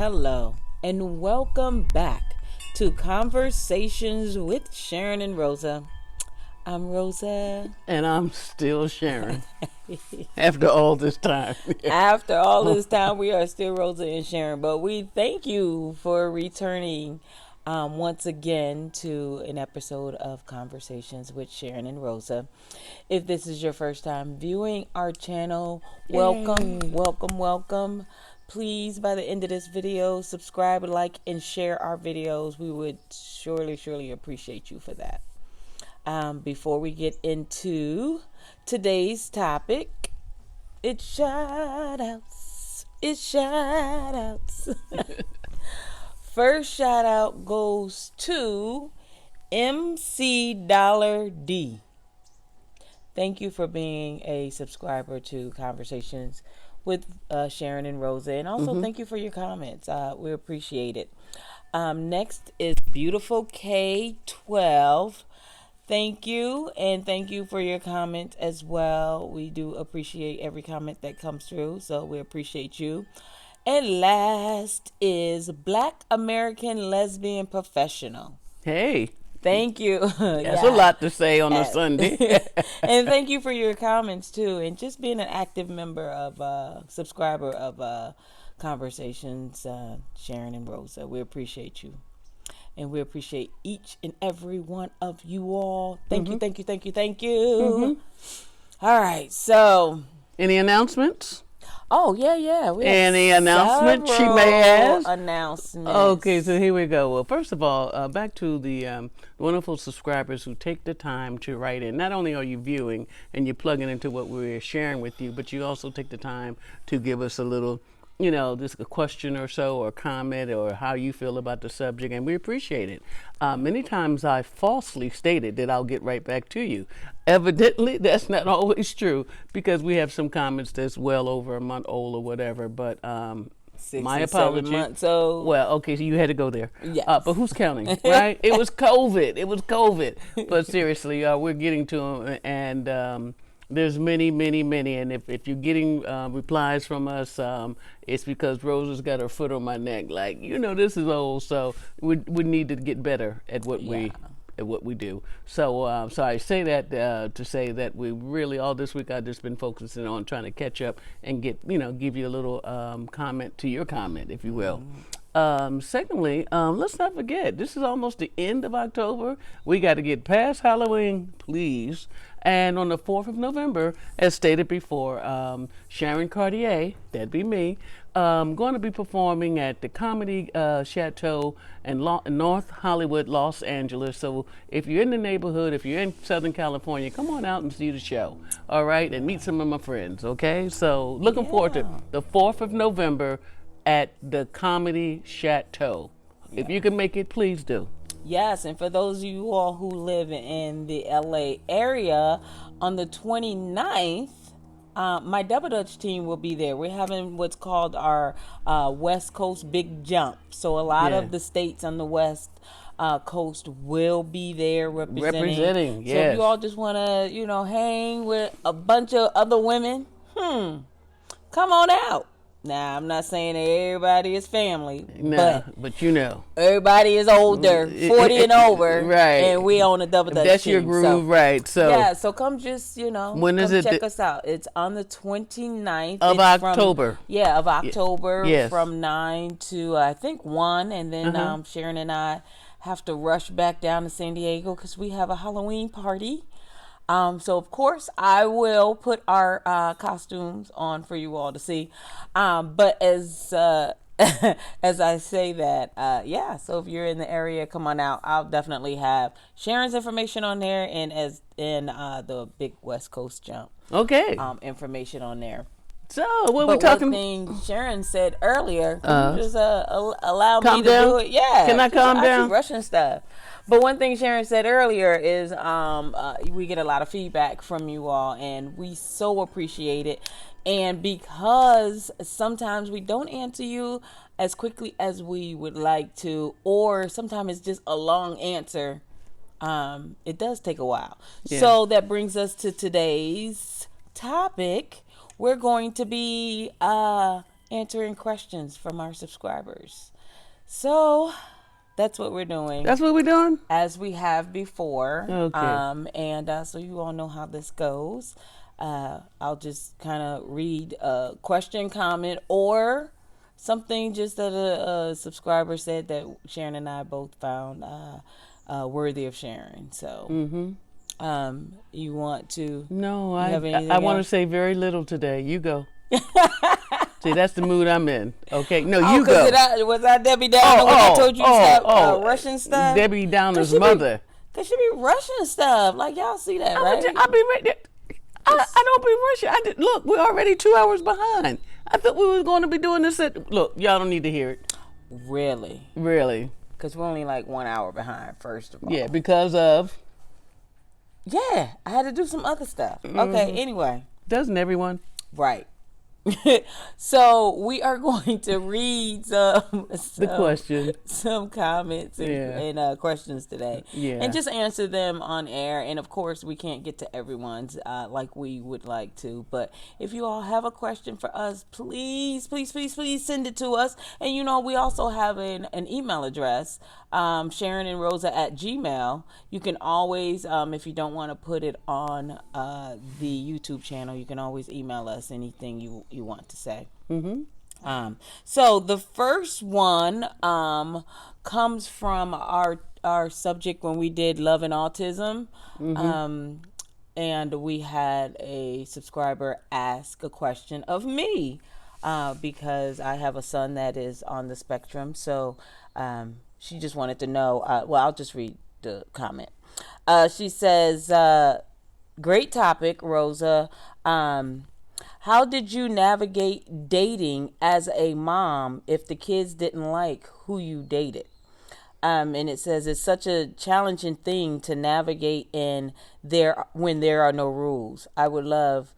Hello, and welcome back to Conversations with Sharyn and Rosa. I'm Rosa. And I'm still Sharon after all this time. After all this time, we are still Rosa and Sharon, but we thank you for returning once again to an episode of Conversations with Sharyn and Rosa. If this is your first time viewing our channel, welcome. Please, by the end of this video, subscribe, like, and share our videos. We would surely appreciate you for that. Before we get into today's topic, it's shout outs. First shout out goes to MC Dollar D. Thank you for being a subscriber to Conversations with Sharyn and Rosa, and also thank you for your comments. We appreciate it. Next is Beautiful K12. Thank you, and thank you for your comment as well. We do appreciate every comment that comes through, so we appreciate you. And last is Black American Lesbian Professional. Hey. Thank you. That's a lot to say on a Sunday. And thank you for your comments too, and just being an active member of subscriber of Conversations, Sharyn and Rosa. We appreciate you. And we appreciate each and every one of you all. Thank you. All right, so. Any announcements? Oh, yeah. We Any announcements she may have? Announcements. Okay, so here we go. Well, first of all, back to the wonderful subscribers who take the time to write in. Not only are you viewing and you're plugging into what we're sharing with you, but you also take the time to give us a little, just a question or so, or comment, or how you feel about the subject, and we appreciate it. Many times I falsely stated that I'll get right back to you. Evidently, that's not always true, because we have some comments that's well over a month old or whatever, but my apology. 7 months old. Well, okay, so you had to go there. Yes. But who's counting, right? It was COVID. But seriously, we're getting to them, and there's many, and if you're getting replies from us, it's because Rosa's got her foot on my neck. Like, this is old, so we need to get better at what we do. So I say that to say that we really, all this week I've just been focusing on trying to catch up and give you a little comment to your comment, if you will. Secondly, let's not forget, this is almost the end of October. We got to get past Halloween, please. And on the 4th of November, as stated before, Sharon Cartier, that'd be me, going to be performing at the Comedy Chateau in North Hollywood, Los Angeles. So if you're in the neighborhood, if you're in Southern California, come on out and see the show, all right? And meet some of my friends, okay? So looking forward to the 4th of November at the Comedy Chateau. If you can make it, please do. Yes, and for those of you all who live in the LA area, on the 29th, my Double Dutch team will be there. We're having what's called our West Coast Big Jump. So a lot of the states on the West Coast will be there representing. Yes. So if you all just want to, hang with a bunch of other women, come on out. Now, I'm not saying that everybody is family, but everybody is older, 40 and over, right? And we own a Double Dutch That's team. your groove, right? So yeah, so come just, when is it? Check us out. It's on the 29th of October. Of October, yes. From 9 to I think 1, and then Sharon and I have to rush back down to San Diego because we have a Halloween party. So of course I will put our costumes on for you all to see. But as as I say that, so if you're in the area, come on out. I'll definitely have Sharon's information on there, and as in the Big West Coast Jump. Okay. Information on there. So what we talking? One thing Sharon said earlier, just allow me to down? do it. Yeah. Can I calm down? Russian stuff. But one thing Sharon said earlier is we get a lot of feedback from you all, and we so appreciate it. And because sometimes we don't answer you as quickly as we would like to, or sometimes it's just a long answer, it does take a while. Yeah. So that brings us to today's topic. We're going to be answering questions from our subscribers. So that's what we're doing. That's what we're doing? As we have before. Okay. And so you all know how this goes. I'll just kind of read a question, comment, or something just that a subscriber said that Sharon and I both found worthy of sharing. So, you want to? No, you have anything I want to else? say very little today. You go. See, that's the mood I'm in. Okay, no, Oh, you go. was I Debbie Downer when I told you to stop rushing stuff? Debbie Downer's mother. Cause she be rushing stuff. Like y'all see that, right? I'll be ready. I don't be rushing. Look, we're already 2 hours behind. I thought we was going to be doing this look, y'all don't need to hear it. Really? Really? Because we're only like 1 hour behind, first of all. Yeah, because of... Yeah, I had to do some other stuff. Okay, anyway. Doesn't everyone? Right. So we are going to read some comments and questions today, and just answer them on air. And of course, we can't get to everyone's like we would like to. But if you all have a question for us, please send it to us. And we also have an email address, Sharyn and Rosa at Gmail. You can always, if you don't want to put it on the YouTube channel, you can always email us anything you want to say. So the first one comes from our subject when we did Love and Autism. And we had a subscriber ask a question of me because I have a son that is on the spectrum. So she just wanted to know. I'll just read the comment. She says, great topic, Rosa. How did you navigate dating as a mom if the kids didn't like who you dated? And it says it's such a challenging thing to navigate when there are no rules. I would love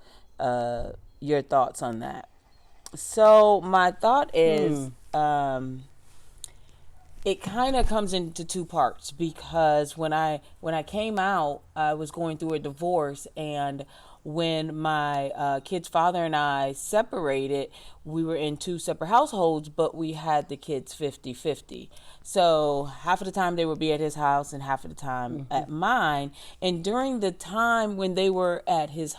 your thoughts on that. So my thought is it kind of comes into two parts, because when I came out, I was going through a divorce, and when my kid's father and I separated, we were in two separate households, but we had the kids 50-50. So half of the time they would be at his house and half of the time at mine. And during the time when they were at his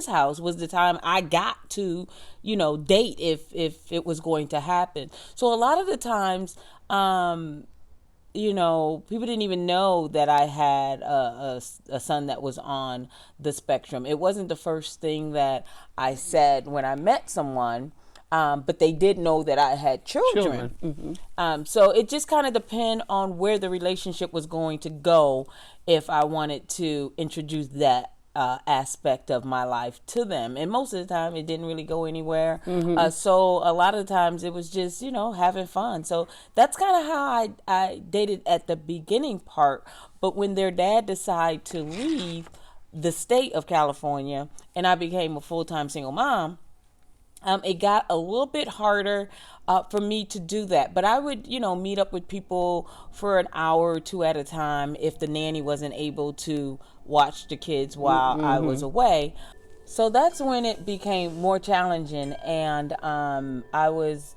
house was the time I got to, date if it was going to happen. So a lot of the times, people didn't even know that I had a son that was on the spectrum. It wasn't the first thing that I said when I met someone, but they did know that I had children. So it just kind of depended on where the relationship was going to go if I wanted to introduce that aspect of my life to them. And most of the time it didn't really go anywhere. So a lot of the times it was just, having fun. So that's kind of how I dated at the beginning part. But when their dad decided to leave the state of California and I became a full-time single mom, it got a little bit harder for me to do that. But I would, meet up with people for an hour or two at a time if the nanny wasn't able to watch the kids while I was away. So that's when it became more challenging. And I was,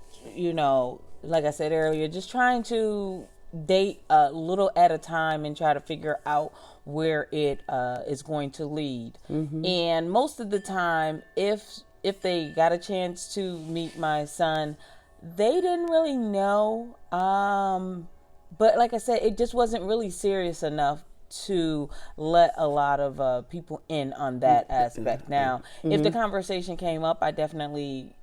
like I said earlier, just trying to date a little at a time and try to figure out where it is going to lead. And most of the time, if they got a chance to meet my son, they didn't really know. But like I said, it just wasn't really serious enough to let a lot of people in on that aspect. Now, if the conversation came up, I definitely,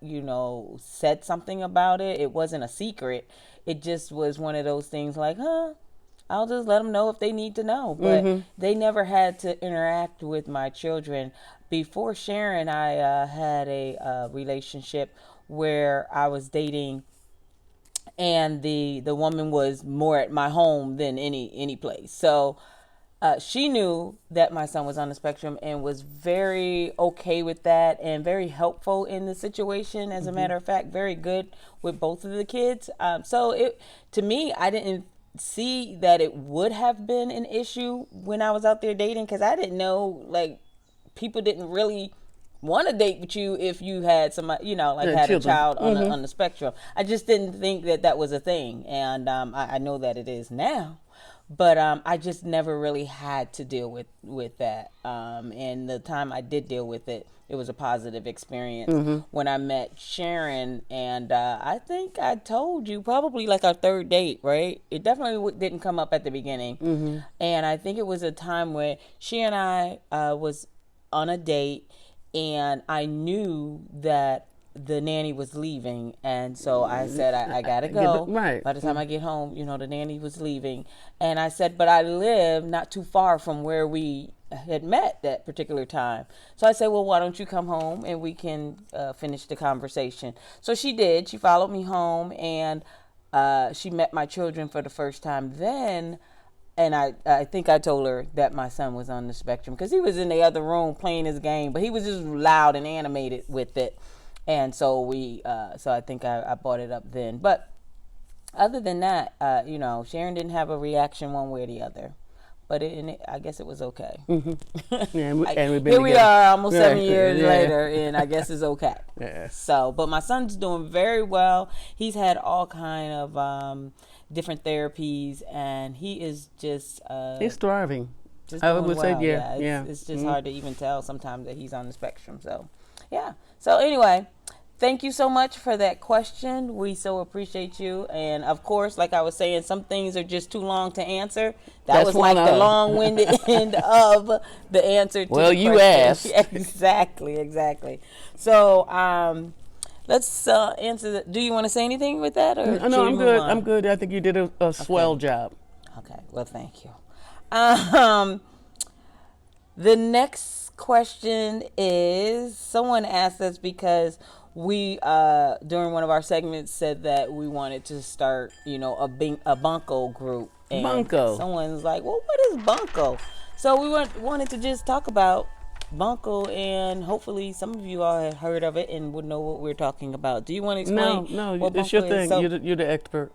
said something about it. It wasn't a secret. It just was one of those things like, I'll just let them know if they need to know. But they never had to interact with my children. Before Sharon, I had a relationship where I was dating, and the woman was more at my home than any place. So she knew that my son was on the spectrum and was very okay with that and very helpful in the situation. As a matter of fact, very good with both of the kids. So to me, I didn't see that it would have been an issue when I was out there dating, because I didn't know, like, people didn't really want to date with you if you had somebody, like Yeah, had a children. child on the spectrum. I just didn't think that was a thing, and I know that it is now. But I just never really had to deal with that. And the time I did deal with it, it was a positive experience when I met Sharon. And I think I told you probably like our third date, right? It definitely didn't come up at the beginning. And I think it was a time when she and I was on a date, and I knew that the nanny was leaving, and so I said I gotta go. Right. By the time I get home, the nanny was leaving, and I said, but I live not too far from where we had met that particular time. So I said, well, why don't you come home and we can finish the conversation? So she did. She followed me home, and she met my children for the first time then. And I think I told her that my son was on the spectrum because he was in the other room playing his game, but he was just loud and animated with it. And so so I think I brought it up then. But other than that, Sharon didn't have a reaction one way or the other. But I guess it was okay. Yeah, and we've been here we together. are almost 7 years Yeah. later, and I guess it's okay. Yeah. So, but my son's doing very well. He's had all kind of different therapies, and he is just He's thriving. just I doing would well. say, yeah. It's just hard to even tell sometimes that he's on the spectrum. So, yeah. So anyway, thank you so much for that question. We so appreciate you. And of course, like I was saying, some things are just too long to answer. That That's was one like of the them. long-winded end of the answer to Well, the you question. asked. Exactly. So, let's answer. Do you want to say anything with that, or should No, we I'm move good. on? I'm good. I think you did a swell job. Okay. Well, thank you. The next question is, someone asked us because we during one of our segments said that we wanted to start a Bunko group, and Bunko. someone's like, well, what is Bunko? So we wanted to just talk about Bunko, and hopefully some of you all have heard of it and would know what we're talking about. Do you want to explain? No, what it's your Bunko is? thing. So, You're the expert.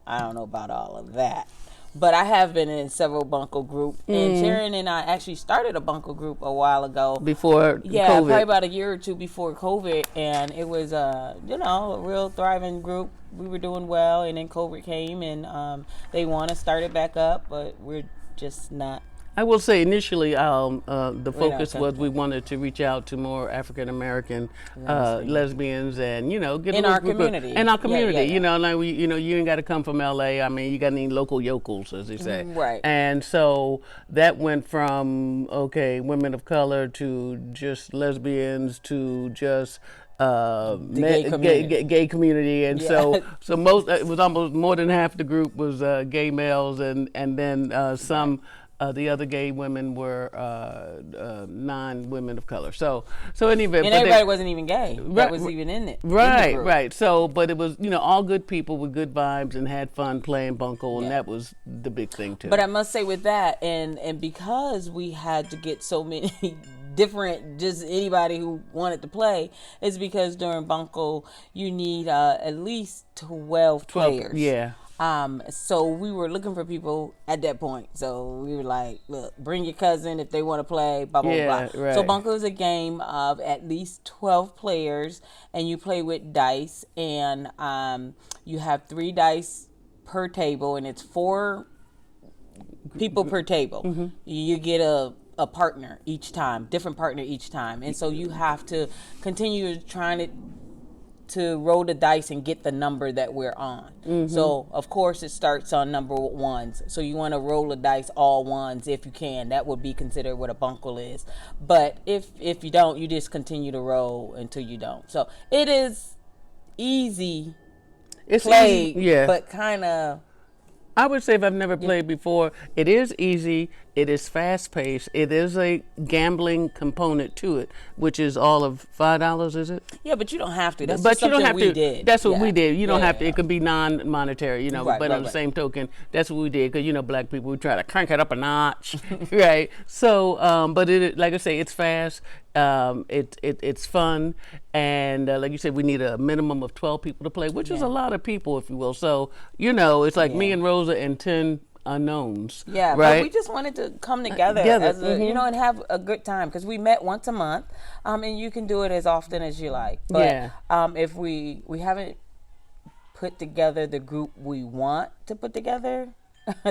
I don't know about all of that, but I have been in several Bunko groups, and Sharon and I actually started a Bunko group a while ago. Before Yeah, COVID. probably about a year or two before COVID, and it was a real thriving group. We were doing well, and then COVID came, and they want to start it back up, but we're just not. I will say initially, the focus was comfortable. we wanted to reach out to more African American lesbians, and get In a little our group community. in our Yeah, community. yeah. Like you ain't got to come from LA. I mean, you got any local yokels, as they say. Right. And so that went from women of color to just lesbians to just gay community. gay community, and Yeah. so most it was almost more than half the group was gay males, and then some. The other gay women were non-women of color. So anyway, And everybody wasn't even gay. That was even in it. Right. So, but it was all good people with good vibes and had fun playing Bunko, and that was the big thing too. But I must say with that, and because we had to get so many different, just anybody who wanted to play, is because during Bunko you need at least 12 players. Yeah. So we were looking for people at that point. So we were like, look, bring your cousin if they want to play, blah, blah, Yeah, blah. right. So Bunko is a game of at least 12 players, and you play with dice, and you have 3 dice per table, and it's 4 people per table. You get a partner each time, different partner each time. And so you have to continue trying to roll the dice and get the number that we're on. So of course it starts on number 1s. So you want to roll the dice all 1s if you can. That would be considered what a bunko is. But if you don't, you just continue to roll until you don't. So it is easy It's played, easy, yeah. but kind of. I would say if I've never played before, it is easy, it is fast-paced, it is a gambling component to it, which is all of $5, is it? Yeah, but you don't have to. That's But just you don't something have we to. did. That's what Yeah. we did. You don't Yeah, have to. yeah. It could be non-monetary, Right, but on right, the right. same token, that's what we did because black people we try to crank it up a notch, right? So, but it, like I say, it's fast. It's fun, and like you said, we need a minimum of 12 people to play, which is a lot of people, if you will. So, it's like me and Rosa and 10 unknowns. Yeah, right? but we just wanted to come together as a, and have a good time because we met once a month, and you can do it as often as you like. But Yeah. if we haven't put together the group we want to put together.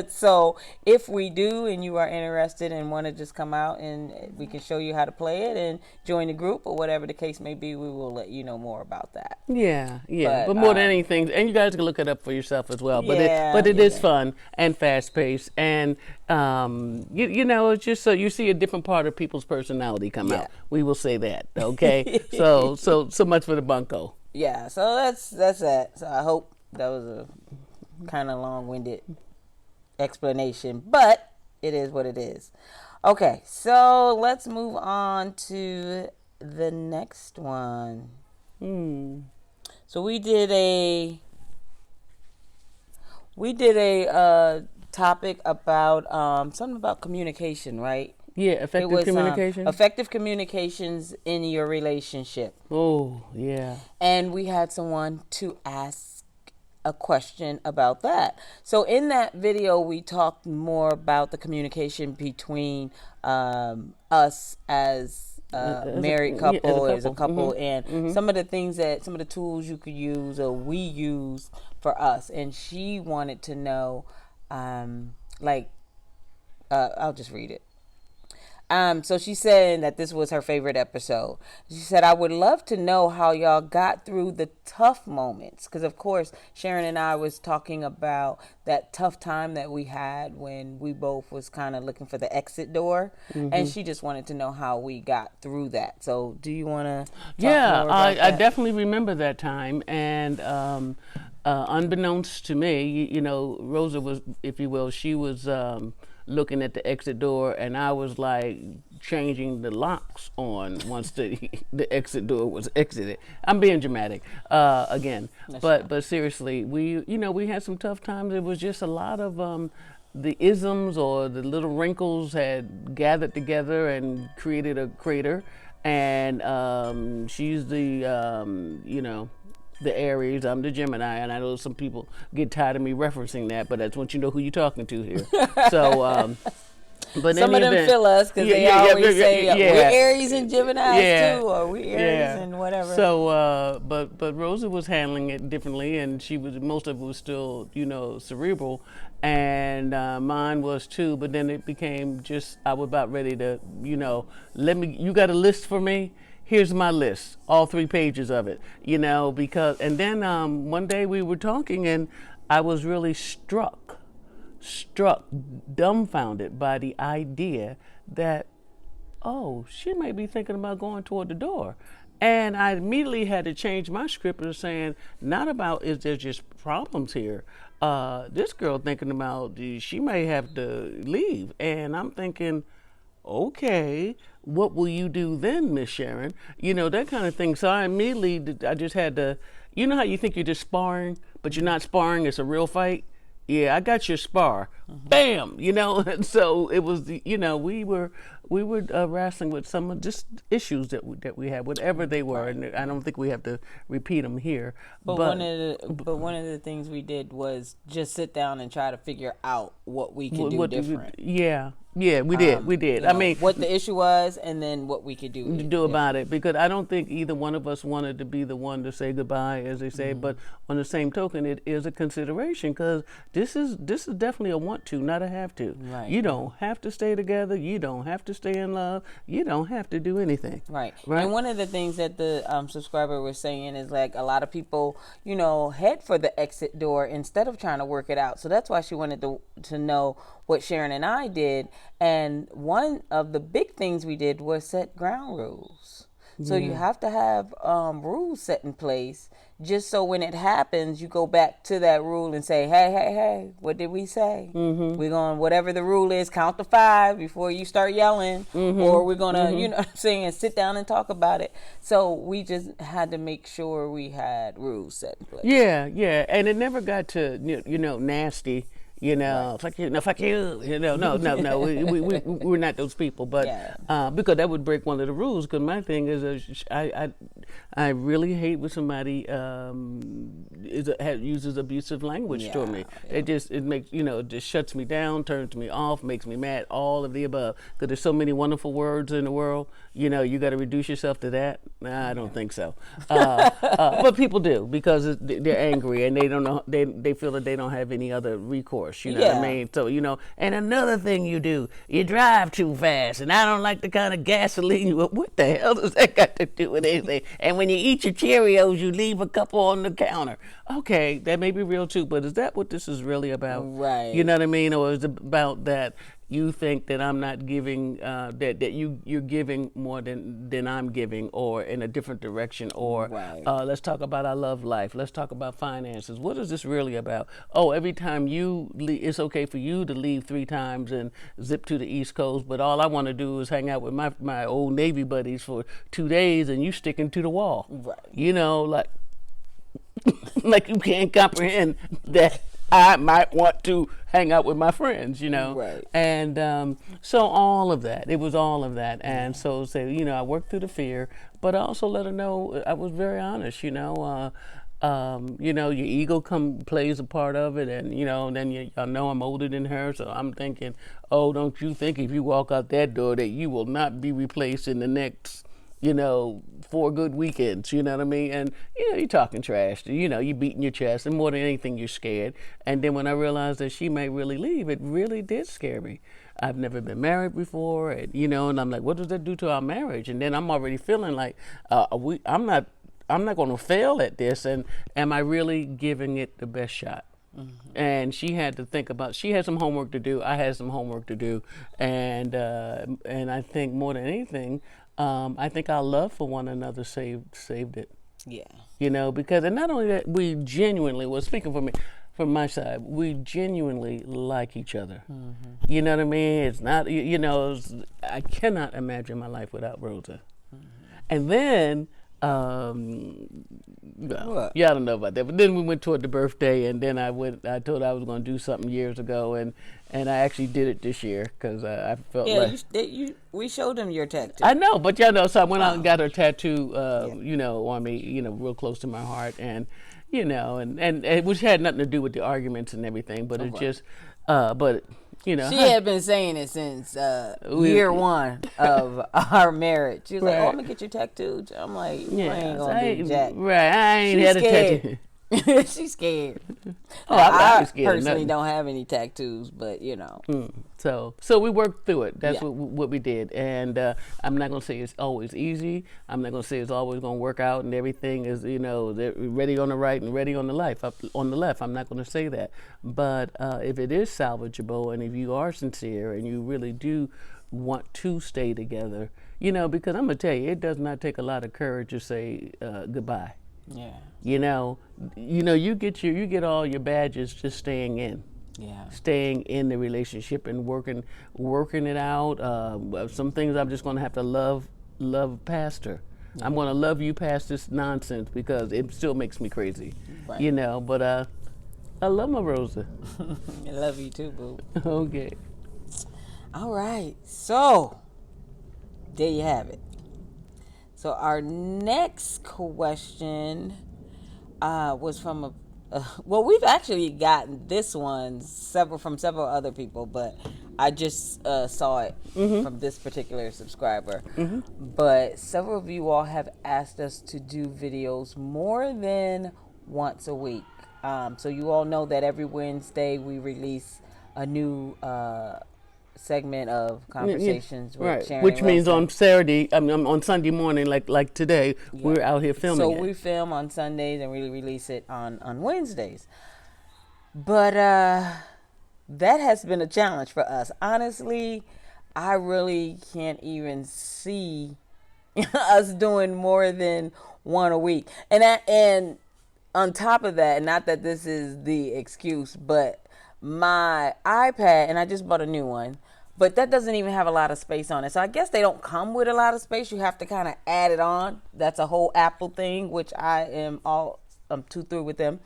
So if we do and you are interested and want to just come out and we can show you how to play it and join the group or whatever the case may be, we will let you know more about that. Yeah, yeah, but more than anything, and you guys can look it up for yourself as well. But it is fun and fast paced, and you know, it's just so you see a different part of people's personality come out. We will say that, okay? so much for the Bunko. Yeah, so that's that. So I hope that was a kind of long-winded explanation, but it is what it is. Okay, so let's move on to the next one. So we did a topic about something about communication, right? Yeah, effective communication. Effective communications in your relationship. Oh, yeah. And we had someone to ask a question about that. So in that video, we talked more about the communication between us as a married couple, as a couple, and some of the things some of the tools you could use or we use for us. And she wanted to know, I'll just read it. So she said that this was her favorite episode. She said, I would love to know how y'all got through the tough moments. Because, of course, Sharon and I was talking about that tough time that we had when we both was kind of looking for the exit door. And she just wanted to know how we got through that. So do you want to talk more about that? I definitely remember that time. And unbeknownst to me, you know, Rosa was, if you will, she was looking at the exit door, and I was like changing the locks on once the exit door was exited. I'm being dramatic again, but seriously, we had some tough times. It was just a lot of the isms or the little wrinkles had gathered together and created a crater. And she's the the Aries, I'm the Gemini, and I know some people get tired of me referencing that, but that's once you know who you're talking to here. So, but some of them feel us because they always say we're Aries and Geminis too, or we're Aries and whatever. So, but Rosa was handling it differently, and most of it was still cerebral, and mine was too. But then it became just I was about ready to you got a list for me. Here's my list, all 3 pages of it, because, and then one day we were talking and I was really struck, dumbfounded by the idea that, oh, she may be thinking about going toward the door. And I immediately had to change my script to saying, not about is there just problems here. This girl thinking about she may have to leave. And I'm thinking, okay, what will you do then, Miss Sharon? That kind of thing. So I just had to, how you think you're just sparring, but you're not sparring, it's a real fight? Yeah, I got your spar. Bam! And so it was, we were wrestling with some of just issues that we had, whatever they were, and I don't think we have to repeat them here. But one of the things we did was just sit down and try to figure out what we could do different. Yeah, we did. I mean, what the issue was, and then what we could do about it. Because I don't think either one of us wanted to be the one to say goodbye, as they say. But on the same token, it is a consideration because this is definitely a want to, not a have to. Right. You don't have to stay together. You don't have to stay in love. You don't have to do anything. Right. And one of the things that the subscriber was saying is like a lot of people, head for the exit door instead of trying to work it out. So that's why she wanted to know what Sharon and I did. And one of the big things we did was set ground rules. So you have to have rules set in place just so when it happens, you go back to that rule and say, hey, what did we say? We're going, whatever the rule is, count to 5 before you start yelling, or we're going to, you know what I'm saying, sit down and talk about it. So we just had to make sure we had rules set in place. Yeah. And it never got to, nasty. You Right. know, fuck you, no, fuck you. You know, no, no, no. We're not those people. But Yeah. because that would break one of the rules. Because my thing is, I really hate when somebody uses abusive language to Yeah. me. Yeah. It makes it just shuts me down, turns me off, makes me mad. All of the above. Because there's so many wonderful words in the world. You got to reduce yourself to that. Nah, I don't think so. But people do because they're angry and they don't know. They feel that they don't have any other recourse. You know what I Yeah. mean? So And another thing you do, you drive too fast, and I don't like the kind of gasoline. What the hell does that got to do with anything? And when you eat your Cheerios, you leave a couple on the counter. Okay, that may be real too, but is that what this is really about? You Right. know what I mean? Or is it about that you think that I'm not giving, that you're giving more than I'm giving, or in a different direction, or Right. let's talk about our love life. Let's talk about finances. What is this really about? Oh, every time it's okay for you to leave 3 times and zip to the East Coast, but all I want to do is hang out with my old Navy buddies for 2 days, and you sticking to the wall. Right. Like like you can't comprehend that I might want to hang out with my friends. Right. And so all of that, it was all of that. And so I worked through the fear, but I also let her know I was very honest. Your ego plays a part of it, and then I know I'm older than her, so I'm thinking, oh, don't you think if you walk out that door that you will not be replaced in the next 4 good weekends, you know what I mean? And, you're talking trash, you're beating your chest, and more than anything, you're scared. And then when I realized that she may really leave, it really did scare me. I've never been married before, and I'm like, what does that do to our marriage? And then I'm already feeling like, I'm not going to fail at this, and am I really giving it the best shot? And she had to think about. She had some homework to do. I had some homework to do, and I think more than anything, I think our love for one another saved it. Yeah. Because and not only that, we genuinely. Well, speaking for me, from my side, we genuinely like each other. You know what I mean? It's not. I cannot imagine my life without Rosa. And then. Well, What? yeah, I don't know about that. But then we went toward the birthday, and then I told her I was going to do something years ago, and I actually did it this year because I felt Yeah. like. We showed them your tattoo. I know, but so I went out and got her tattoo, on me, real close to my heart, and which had nothing to do with the arguments and everything, but it just, but. She had been saying it since year one of our marriage. She was like, "Oh, I'm gonna get you tattooed." I'm like, "You ain't gonna do jack." Right, I ain't had a tattoo. She's scared. Oh, I scared personally don't have any tattoos, but So we worked through it. That's Yeah. what we did, and I'm not gonna say it's always easy. I'm not gonna say it's always gonna work out, and everything is they're ready on the right and ready on the on the left. I'm not gonna say that, but if it is salvageable, and if you are sincere and you really do want to stay together, because I'm gonna tell you, it does not take a lot of courage to say goodbye. yeah, You get all your badges just staying in. yeah, Staying in the relationship and working it out. Some things I'm just going to have to love past her. Yeah. I'm going to love you past this nonsense because it still makes me crazy. right. But I love my Rosa. I love you too, boo. Okay. All right, so there you have it. So our next question was from well, we've actually gotten this one from several other people, but I just saw it from this particular subscriber. But several of you all have asked us to do videos more than once a week. So you all know that every Wednesday we release a new segment of conversations with right. Sharon Which and means Rosa. on Saturday, on Sunday morning, like today, we're out here filming So it. we film on Sundays and we release it on Wednesdays. But that has been a challenge for us. Honestly, I really can't even see us doing more than one a week. And on top of that, not that this is the excuse, but my iPad, and I just bought a new one, but that doesn't even have a lot of space on it. So I guess they don't come with a lot of space. You have to kind of add it on. That's a whole Apple thing, which I am all I'm too through with them.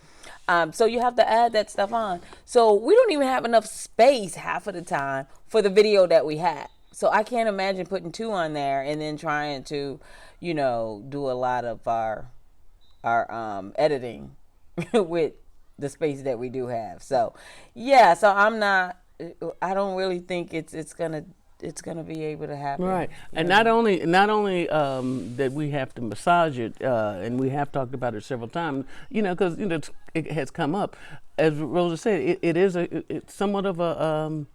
So you have to add that stuff on. So we don't even have enough space half of the time for the video that we had. So I can't imagine putting 2 on there and then trying to, do a lot of our editing with the space that we do have. So yeah, so I don't really think it's gonna be able to happen. Right, and not only that we have to massage it, and we have talked about it several times, because it has come up, as Rosa said, it's somewhat of a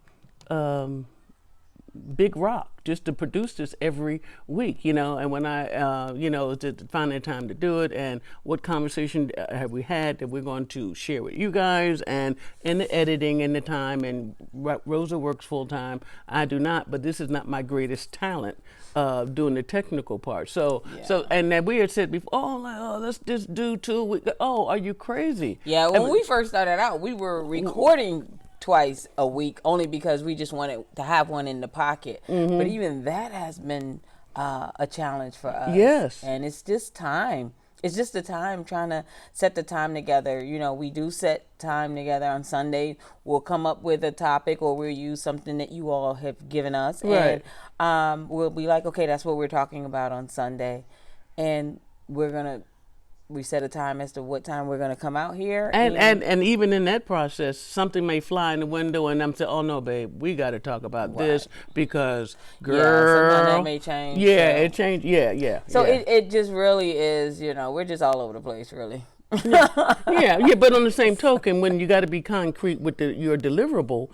big rock just to produce this every week, and when I, to find the time to do it, and what conversation have we had that we're going to share with you guys, and the editing and the time, and Rosa works full time, I do not, but this is not my greatest talent, doing the technical part. So, and that we had said before, let's just do 2 weeks. Oh, are you crazy? Yeah, when we first started out, we were recording twice a week only because we just wanted to have one in the pocket. But even that has been a challenge for us. Yes. And it's just time. It's just the time, trying to set the time together. We do set time together on Sunday. We'll come up with a topic, or we'll use something that you all have given us. Right. And we'll be like, okay, that's what we're talking about on Sunday. And we set a time as to what time we're going to come out here. And even in that process, something may fly in the window, and I'm saying, oh, no, babe, we got to talk about this because, girl. Yeah, sometimes that may change. Yeah, it changed. Yeah. So it just really is, we're just all over the place, really. yeah, but on the same token, when you got to be concrete with your deliverable,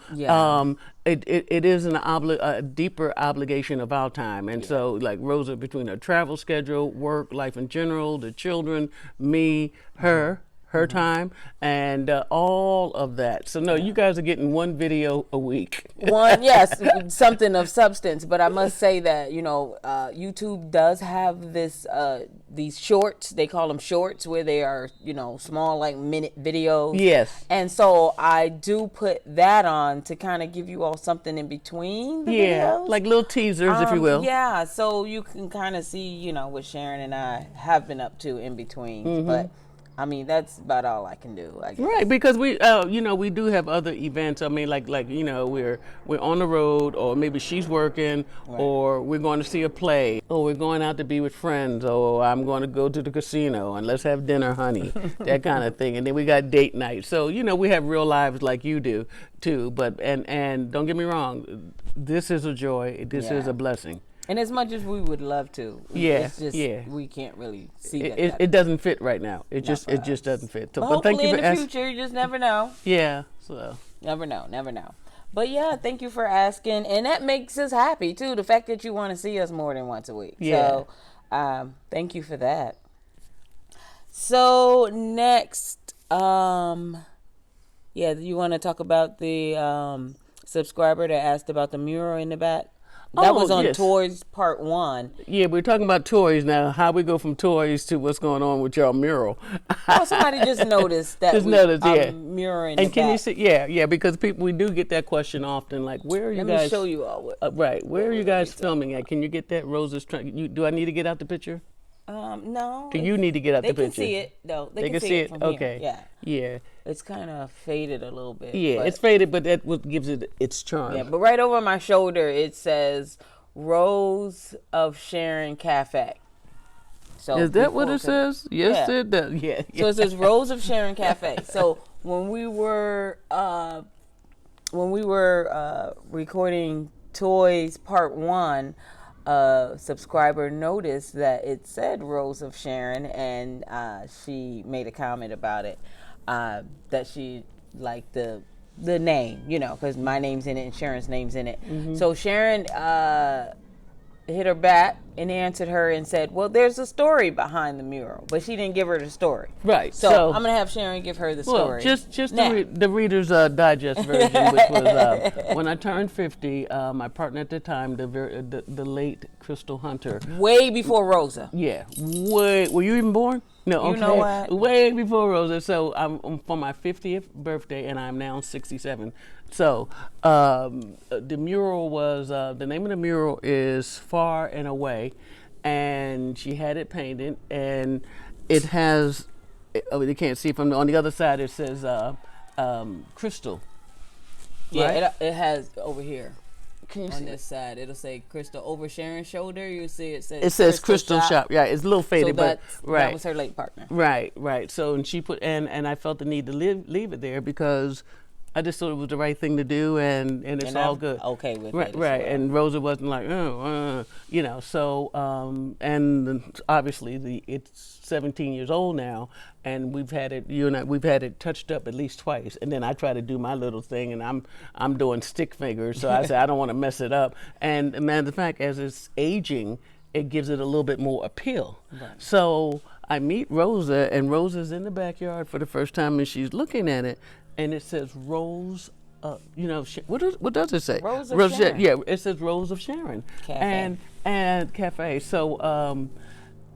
it is a deeper obligation of our time. And so, like Rosa, between her travel schedule, work, life in general, the children, me, her time, and all of that. So no, you guys are getting 1 video a week. Yes, something of substance. But I must say that YouTube does have these shorts. They call them shorts, where they are small, like minute videos. Yes. And so I do put that on to kind of give you all something in between the videos, like little teasers, if you will. Yeah, so you can kind of see what Sharon and I have been up to in between, but. I mean, that's about all I can do, I guess. Right, because we, we do have other events. I mean, like we're on the road, or maybe she's working, or we're going to see a play, or we're going out to be with friends, or I'm going to go to the casino and let's have dinner, honey, that kind of thing. And then we got date night. So we have real lives like you do too. But and don't get me wrong, this is a joy. This is a blessing. And as much as we would love to, it's just we can't really see that. It doesn't fit right now. It just doesn't fit. So, but thank you for in the future, you just never know. Yeah. So never know. But yeah, thank you for asking, and that makes us happy too. The fact that you want to see us more than once a week. Yeah. So, thank you for that. So next, you want to talk about the subscriber that asked about the mural in the back? That was on Toys Part 1. Yeah, we're talking about toys now. How we go from toys to what's going on with y'all mural. Somebody just noticed that mural in the back. And can you see? Yeah, because we do get that question often. Like, where are you guys? Let me show you all. Right, where are you guys filming at? Can you get that? Rosa's trying. Do I need to get out the picture? No. Do you need to get out the picture? They can see it, though. They can see it from okay. Here. Yeah. It's kind of faded a little bit. Yeah, it's faded, but that's what gives it its charm. Yeah, but right over my shoulder, it says Rose of Sharon Cafe. So is that what it says? Yes, it does. Yeah. So it says Rose of Sharon Cafe. So when we were recording Toys Part 1, a subscriber noticed that it said Rose of Sharon, and she made a comment about it, that she liked the name, because my name's in it and Sharon's name's in it. So Sharon hit her back and answered her and said, well, there's a story behind the mural, but she didn't give her the story. Right. So I'm going to have Sharon give her the story. Just the Reader's Digest version, which was when I turned 50, my partner at the time, the late Crystal Hunter. Way before Rosa. Yeah. Were you even born? No. Okay. You know what? Way before Rosa. So I'm for my 50th birthday, and I'm now 67. So the mural was, the name of the mural is Far and Away, and she had it painted, and it has oh, they can't see from on the other side. It says crystal. Yeah, Right? it has over here. Can you On see this side, it'll say Crystal over Sharon's shoulder. You see it says Crystal Shop. Yeah, it's a little faded, So but right. that was her late partner. Right. So, and she put, and I felt the need to leave it there because I just thought it was the right thing to do, and it's all I'm good. okay with Right, it. right. Well. And Rosa wasn't like, So, and obviously it's 17 years old now, and we've had it. You and I, we've had it touched up at least twice, and then I try to do my little thing, and I'm doing stick fingers. So I said I don't want to mess it up. And matter of fact, as it's aging, it gives it a little bit more appeal. Right. So I meet Rosa, and Rosa's in the backyard for the first time, and she's looking at it, and it says Rose. What does it say? Rose of Sharon. Yeah, it says Rose of Sharon. Cafe. And cafe. So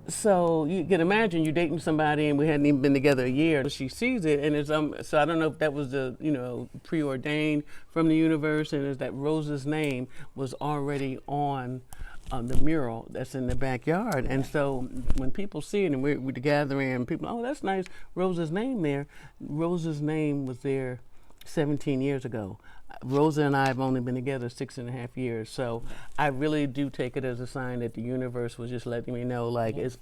so you can imagine you're dating somebody and we hadn't even been together a year. She sees it and it's so I don't know if that was the preordained from the universe, and is that Rosa's name was already on the mural that's in the backyard. And so when people see it and we're gathering and people, oh, that's nice, Rosa's name there. Rosa's name was there 17 years ago. Rosa and I have only been together 6.5 years, so I really do take it as a sign that the universe was just letting me know, like, it's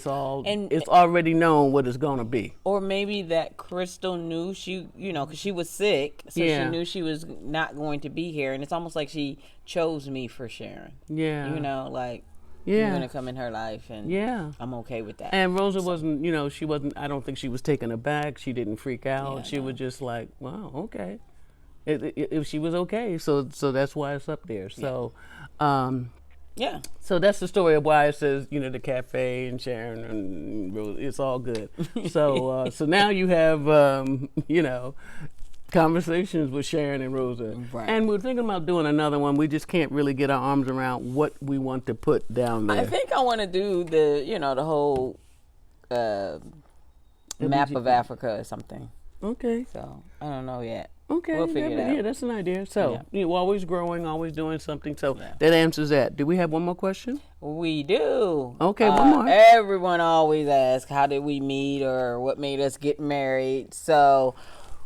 already known what it's gonna be. Or maybe that Crystal knew because she was sick, so she knew she was not going to be here, and it's almost like she chose me for Sharon. Yeah. You're gonna come in her life, and I'm okay with that. And Rosa wasn't, she wasn't. I don't think she was taken aback. She didn't freak out. Yeah, she was just like, "Wow, okay." If she was okay, so that's why it's up there. So, So that's the story of why it says, the cafe and Sharon and Rosa. It's all good. So so now you have, conversations with Sharon and Rosa. Right. And we're thinking about doing another one. We just can't really get our arms around what we want to put down there. I think I want to do the whole map of Africa or something. Okay. So I don't know yet. Okay. We'll figure it out. Yeah, that's an idea. So you're always growing, always doing something. So that answers that. Do we have one more question? We do. Okay, one more. Everyone always asks, how did we meet or what made us get married? So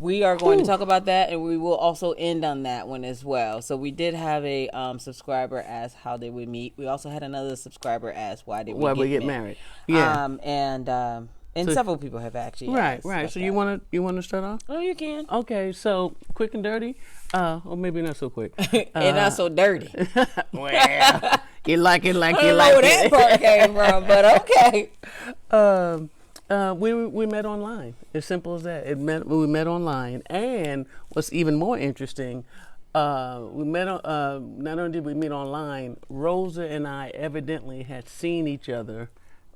we are going to talk about that, and we will also end on that one as well. So we did have a subscriber ask, how did we meet? We also had another subscriber ask, why did we get married? Yeah. And several people have actually asked. Right. So you want to start off? Oh, you can. Okay. So quick and dirty, or maybe not so quick, and not so dirty. Well, you like it like you like it. I don't know where that part came from, but okay. We met online. As simple as that. We met online, and what's even more interesting, we met. Not only did we meet online, Rosa and I evidently had seen each other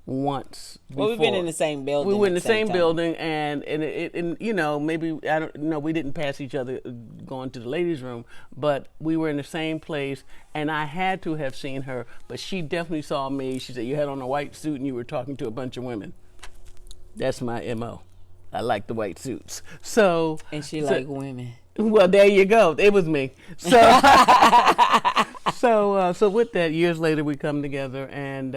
once before. Well, we've been in the same building. We were in the same building, and maybe, I don't know, we didn't pass each other going to the ladies' room, but we were in the same place, and I had to have seen her, but she definitely saw me. She said, you had on a white suit and you were talking to a bunch of women. That's my MO. I like the white suits. So and she like women. Well, there you go. It was me. So so with that, years later, we come together, and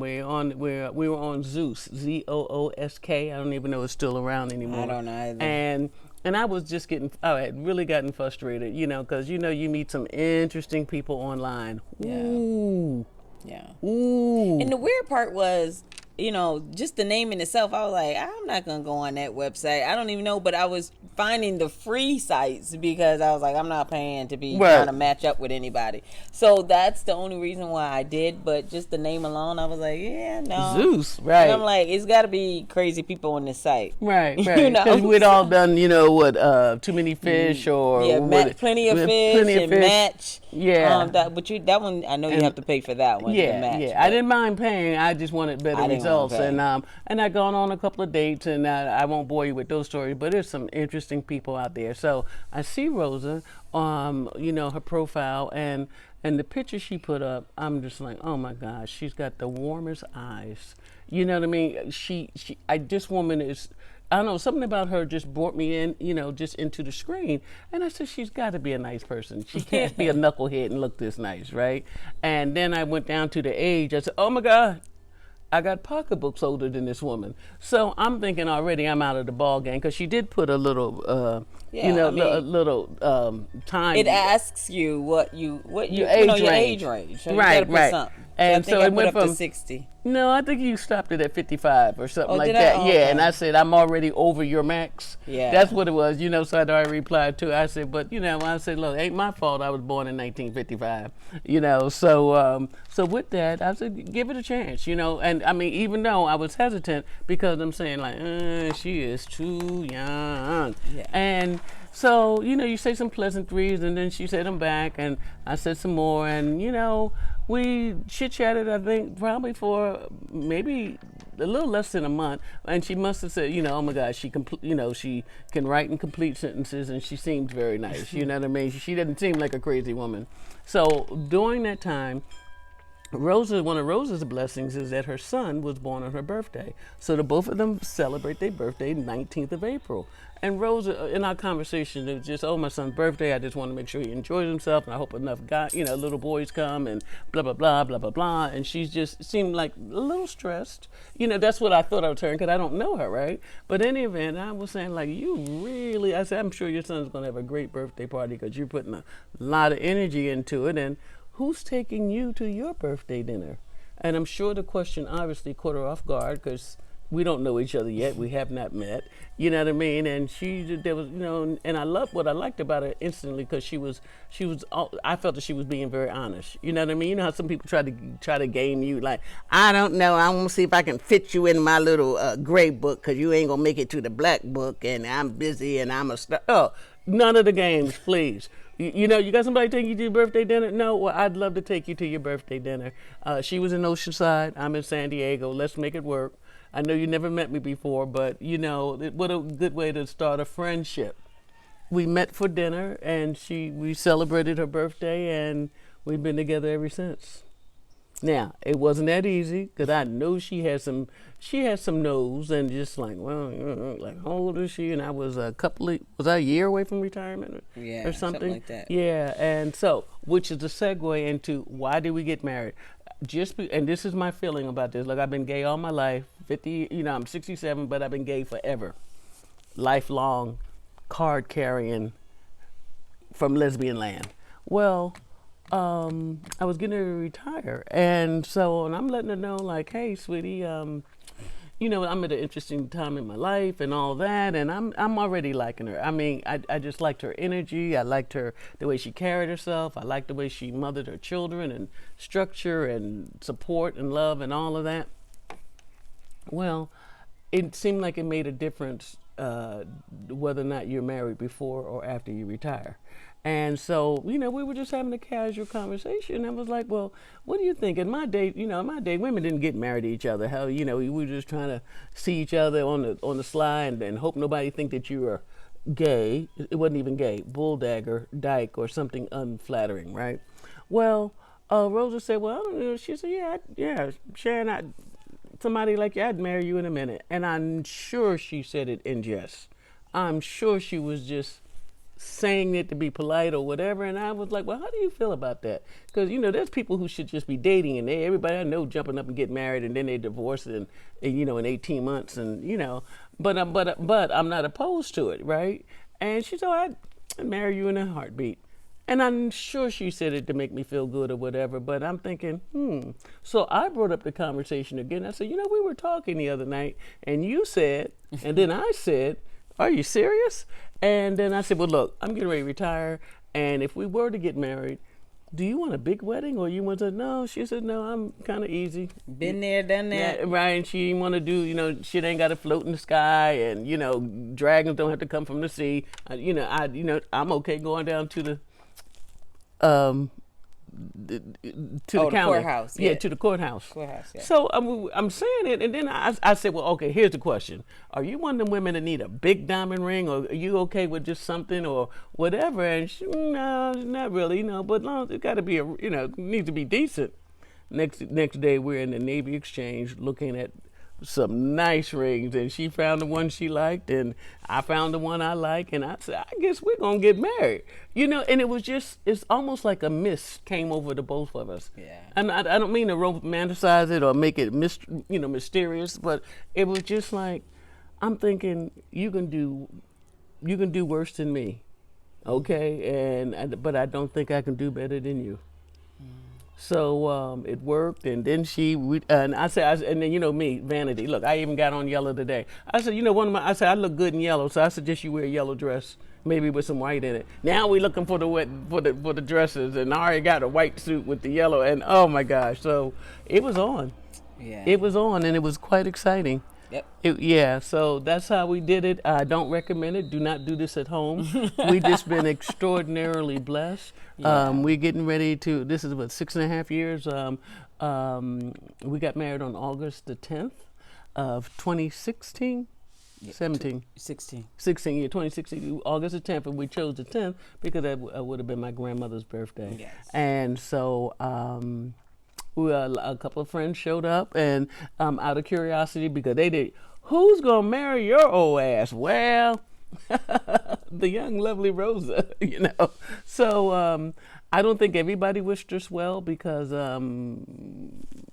we were on Zeus, ZOOSK. I don't even know it's still around anymore. I don't know either. And I was just I had really gotten frustrated, because you meet some interesting people online. Yeah. Ooh. Yeah. Ooh. And the weird part was, just the name in itself, I was like, I'm not going to go on that website. I don't even know, but I was finding the free sites because I was like, I'm not paying to be trying to match up with anybody. So that's the only reason why I did, but just the name alone, I was like, yeah, no. Zeus, right. And I'm like, it's got to be crazy people on this site. Right. Because we'd all done, Too Many Fish or... Yeah, Plenty of Fish and Match. Yeah. That one, I know you have to pay for that one. Yeah, Match, yeah. I didn't mind paying. I just wanted better results. And I'd gone on a couple of dates, and I won't bore you with those stories, but there's some interesting people out there. So I see Rosa, her profile, and the picture she put up, I'm just like, oh my gosh, she's got the warmest eyes. You know what I mean? This woman is, I don't know, something about her just brought me in, just into the screen. And I said, she's got to be a nice person. She can't be a knucklehead and look this nice, right? And then I went down to the age. I said, oh my God, I got pocketbooks older than this woman. So I'm thinking already I'm out of the ball game because she did put a little, Yeah, I a mean, little time. it asks you what Your you know age your range. age range. So you Right, gotta put right. something. So I And think so I it put went up to from 60. no, I think you stopped it at 55 or something Oh, like did I? that. Oh, Yeah, and okay. I said, I'm already over your max. Yeah. That's what it was, so I replied to I said, but, I said, look, ain't my fault I was born in 1955, so with that, I said, give it a chance, and I mean, even though I was hesitant because I'm saying, like, she is too young. Yeah. And so, you say some pleasantries, and then she said them back, and I said some more, and, we chit chatted, I think, probably for maybe a little less than a month, and she must have said, oh my gosh, she can write and complete sentences, and she seemed very nice. You know what I mean? She didn't seem like a crazy woman. So during that time, one of Rosa's blessings is that her son was born on her birthday. So the both of them celebrate their birthday 19th of April. And Rosa, in our conversation, it was just, oh, my son's birthday. I just want to make sure he enjoys himself, and I hope enough little boys come, and blah, blah, blah, blah, blah, blah. And she just seemed like a little stressed. That's what I thought I would turn, because I don't know her, right? But in any event, I was saying, like, I said, I'm sure your son's going to have a great birthday party because you're putting a lot of energy into it. And who's taking you to your birthday dinner? And I'm sure the question obviously caught her off guard because we don't know each other yet. We have not met. You know what I mean? And there was, and I loved what I liked about her instantly because I felt that she was being very honest. You know what I mean? You know how some people try to game you, like, I don't know. I want to see if I can fit you in my little gray book because you ain't gonna make it to the black book, and I'm busy and I'm a star. Oh, none of the games, please. You got somebody taking you to your birthday dinner? No, well, I'd love to take you to your birthday dinner. She was in Oceanside. I'm in San Diego. Let's make it work. I know you never met me before, but, what a good way to start a friendship. We met for dinner, and we celebrated her birthday, and we've been together ever since. Now, it wasn't that easy because I know she had some no's, and just like, well, like, how old is she? And I was was I a year away from retirement Yeah, or something? like that. Yeah, and so, which is the segue into why did we get married? And this is my feeling about this. Like, I've been gay all my life, 50, I'm 67, but I've been gay forever. Lifelong, card carrying from lesbian land. Well, I was getting ready to retire, and I'm letting her know, like, hey, sweetie, I'm at an interesting time in my life and all that, and I'm already liking her. I mean, I just liked her energy. I liked the way she carried herself. I liked the way she mothered her children, and structure and support and love and all of that. Well, it seemed like it made a difference whether or not you're married before or after you retire. And so, we were just having a casual conversation. I was like, well, what do you think? In my day, women didn't get married to each other. Hell, we were just trying to see each other on the sly and hope nobody think that you were gay. It wasn't even gay, bulldagger, dyke, or something unflattering, right? Well, Rosa said, well, I don't know. She said, yeah, Sharon, somebody like you, I'd marry you in a minute. And I'm sure she said it in jest. I'm sure she was just saying it to be polite or whatever. And I was like, well, how do you feel about that? Because, there's people who should just be dating, and everybody I know jumping up and get married, and then they divorce in 18 months, and, but I'm not opposed to it, right? And she said, I'd marry you in a heartbeat. And I'm sure she said it to make me feel good or whatever, but I'm thinking, So I brought up the conversation again. I said, we were talking the other night, and you said, and then I said, are you serious? And then I said, well, look, I'm getting ready to retire, and if we were to get married, do you want a big wedding, or you want to? No, she said, no, I'm kind of easy. Been there, done that. Yeah, right, and she didn't want to do, shit ain't got to float in the sky, and, dragons don't have to come from the sea. I'm okay going down to the the county. Courthouse. Yeah, to the courthouse. Courthouse. Yeah. So I'm saying it, and then I said, well, okay, here's the question: are you one of them women that need a big diamond ring, or are you okay with just something or whatever? And she, no, not really, but long it got to be it needs to be decent. Next day, we're in the Navy Exchange looking at some nice rings, and she found the one she liked, and I found the one I like, and I said, I guess we're gonna get married, and it was just, it's almost like a mist came over the both of us. Yeah. And I don't mean to romanticize it or make it mysterious, but it was just like, I'm thinking you can do worse than me, okay, but I don't think I can do better than you. So it worked, and then and I said, and then me, vanity. Look, I even got on yellow today. I said, I said I look good in yellow, so I suggest you wear a yellow dress, maybe with some white in it. Now we're looking for the dresses, and I already got a white suit with the yellow, and oh my gosh, so it was on. Yeah. It was on, and it was quite exciting. Yep. So that's how we did it. I don't recommend it. Do not do this at home. We've just been extraordinarily blessed. Yeah. We're getting ready to, this is what, 6.5 years. We got married on August the 10th of 2016, 17. 16. 16, yeah, 2016, August the 10th, and we chose the 10th because that would have been my grandmother's birthday. Yes. And so, a couple of friends showed up, and out of curiosity, because they did, who's gonna marry your old ass? Well, the young, lovely Rosa, So I don't think everybody wished us well because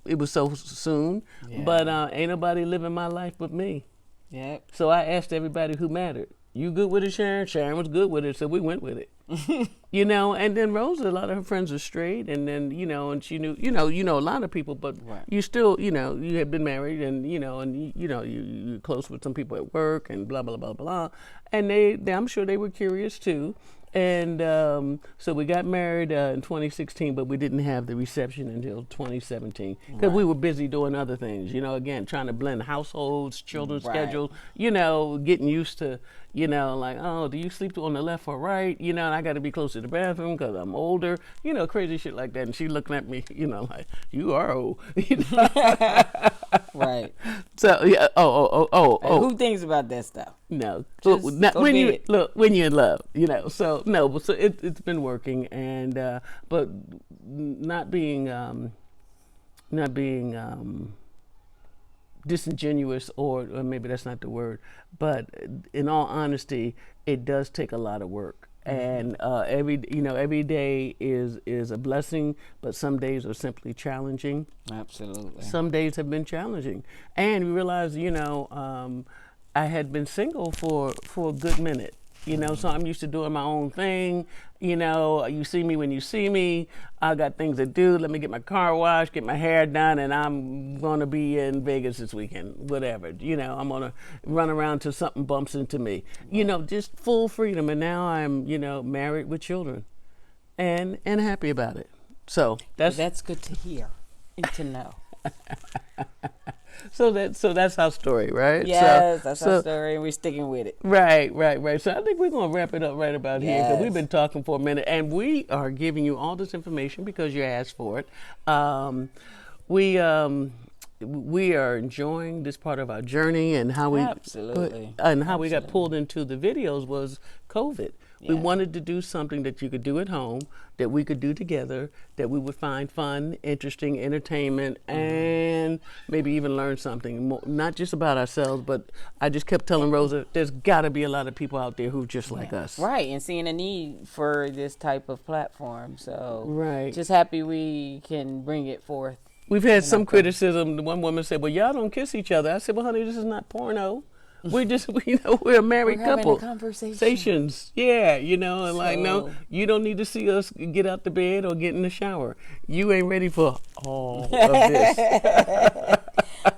it was so soon. Yeah. But ain't nobody living my life but me. Yep. So I asked everybody who mattered. You good with it, Sharon? Sharon was good with it, so we went with it. And then Rosa, a lot of her friends are straight, and then, and she knew, a lot of people, but right. You still, you had been married, and, you're close with some people at work, and blah, blah, blah, blah. And I'm sure they were curious too. And so we got married in 2016, but we didn't have the reception until 2017 because we were busy doing other things, again, trying to blend households, children's schedules, getting used to, like, oh, do you sleep on the left or right? And I got to be close to the bathroom because I'm older, crazy shit like that. And she looking at me, like, you are old. Right. So, yeah, Who thinks about that stuff? No, when you're in love, So no, so it's been working, and but not being disingenuous, or maybe that's not the word, but in all honesty, it does take a lot of work, and every day is a blessing, but some days are simply challenging. Absolutely. Some days have been challenging, and we realize, I had been single for a good minute, so I'm used to doing my own thing. You see me when you see me. I got things to do. Let me get my car washed, get my hair done, and I'm going to be in Vegas this weekend, whatever. I'm going to run around till something bumps into me. Just full freedom. And now I'm, married with children and happy about it. So that's good to hear and to know. So that's our story, right? Yes, that's our story, and we're sticking with it. Right. So I think we're going to wrap it up right about here because we've been talking for a minute, and we are giving you all this information because you asked for it. We are enjoying this part of our journey, and how we got pulled into the videos was COVID. Yeah. We wanted to do something that you could do at home, that we could do together, that we would find fun, interesting, entertainment, and maybe even learn something more, not just about ourselves, but I just kept telling Rosa, there's got to be a lot of people out there who just like us. Right, and seeing a need for this type of platform. So right. Just happy we can bring it forth. We've had some criticism. One woman said, well, y'all don't kiss each other. I said, well, honey, this is not porno. We're a married couple. Having a conversation. Yeah, no, you don't need to see us get out the bed or get in the shower. You ain't ready for all of this.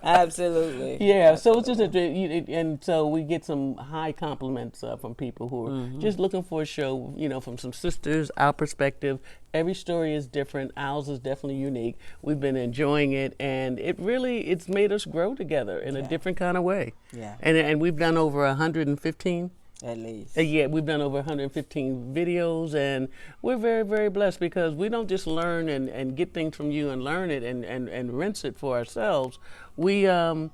Absolutely. Yeah, so it's just and so we get some high compliments from people who are just looking for a show, from some sisters, our perspective. Every story is different. Ours is definitely unique. We've been enjoying it, and it's made us grow together in a different kind of way. Yeah. And we've done over 115. At least. Yeah, we've done over 115 videos, and we're very, very blessed because we don't just learn and get things from you and learn it and rinse it for ourselves. We're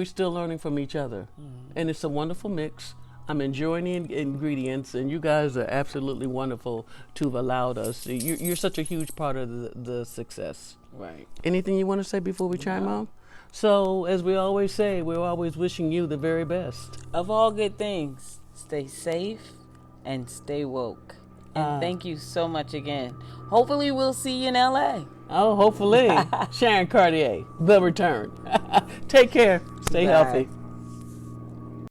still learning from each other, and it's a wonderful mix. I'm enjoying the ingredients, and you guys are absolutely wonderful to have allowed us. You're such a huge part of the success. Right. Anything you want to say before we chime off? So, as we always say, we're always wishing you the very best. Of all good things, stay safe and stay woke. And thank you so much again. Hopefully we'll see you in LA. Oh, hopefully. Sharon Cartier, the return. Take care. Stay Bye. healthy.